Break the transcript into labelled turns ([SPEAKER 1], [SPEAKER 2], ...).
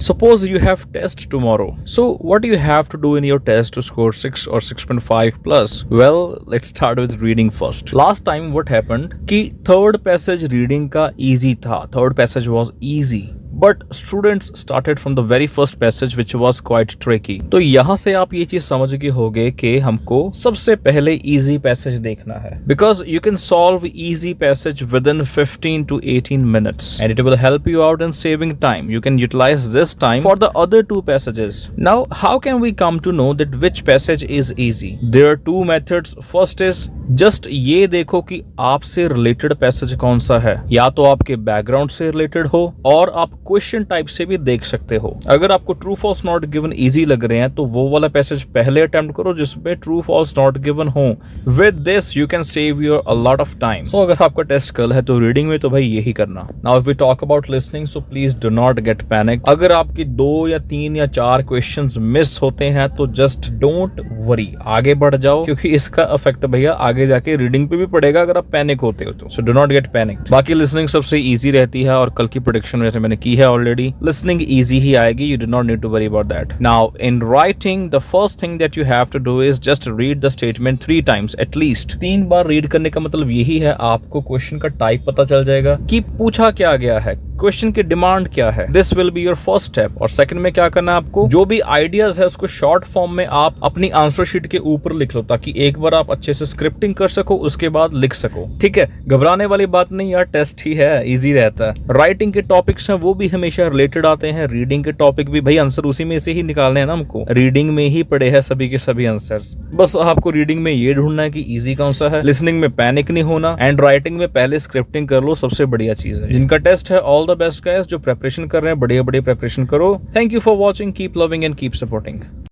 [SPEAKER 1] Suppose you have test tomorrow. So what do you have to do in your test to score 6 or 6.5 plus? Well, let's start with reading first. Last time what happened कि third passage reading का easy था. Third passage was easy. But students started from the very first passage which was quite tricky. तो यहाँ से आप ये चीज समझ गए होगे कि हमको सबसे पहले easy passage देखना है. Because you can solve easy passage within 15 to 18 minutes. And it will help you out in saving time. You can utilize this time for the other two passages. Now, how can we come to know that which passage is easy? There are two methods. First is just ये देखो कि आपसे related passage कौन सा है. या तो आपके बैकग्राउंड से रिलेटेड हो और आप क्वेश्चन टाइप से भी देख सकते हो. अगर आपको true false not given easy लग रहे हैं तो वो वाला पैसेज पहले अटेम्प्ट करो जिसमें ट्रू फॉल्स नॉट गिवन हो. With this you can save your a lot of time. So अगर आपका टेस्ट कल है तो रीडिंग में तो भाई यही करना. Now if we talk about listening, so please do not get panic. अगर आपकी 2 या 3 या 4 क्वेश्चंस मिस होते हैं तो जस्ट डोंट वरी, आगे बढ़ जाओ, क्योंकि इसका इफेक्ट भैया आगे जाके रीडिंग पे भी पड़ेगा अगर आप पैनिक होते हो तो. So do not get panic. बाकी लिसनिंग सबसे इजी रहती है और कल की प्रेडिक्शन वैसे मैंने की है ऑलरेडी. लिसनिंग इजी ही आएगी. You do not need to worry about that. Now in writing the first thing that you have to do is just read the statement 3 times at least. 3 बार रीड करने का मतलब यही है आपको क्वेश्चन का टाइप पता चल जाएगा कि पूछा क्या गया है, क्वेश्चन की डिमांड क्या है. This will be your first step. और सेकंड में क्या करना है आपको, जो भी आइडियाज है उसको शॉर्ट फॉर्म में आप अपनी आंसर शीट के ऊपर लिख लो ताकि एक बार आप अच्छे से स्क्रिप्टिंग कर सको, उसके बाद लिख सको. ठीक है, घबराने वाली बात नहीं यार, टेस्ट ही है, इजी रहता है. राइटिंग के टॉपिक्स हैं वो भी हमेशा रिलेटेड आते हैं. रीडिंग के टॉपिक भी भाई आंसर उसी में से ही निकालने हैं ना हमको. रीडिंग में ही पड़े हैं सभी के सभी आंसर्स. बस आपको रीडिंग में ये ढूंढना है कि इजी कौन सा है. लिसनिंग में पैनिक नहीं होना एंड राइटिंग में पहले स्क्रिप्टिंग कर लो, सबसे बढ़िया चीज है. जिनका टेस्ट है ऑल द बेस्ट गाइस. जो प्रिपरेशन कर रहे हैं बढ़िया बढ़िया प्रिपरेशन करो. Thank you for watching. Keep loving and keep supporting.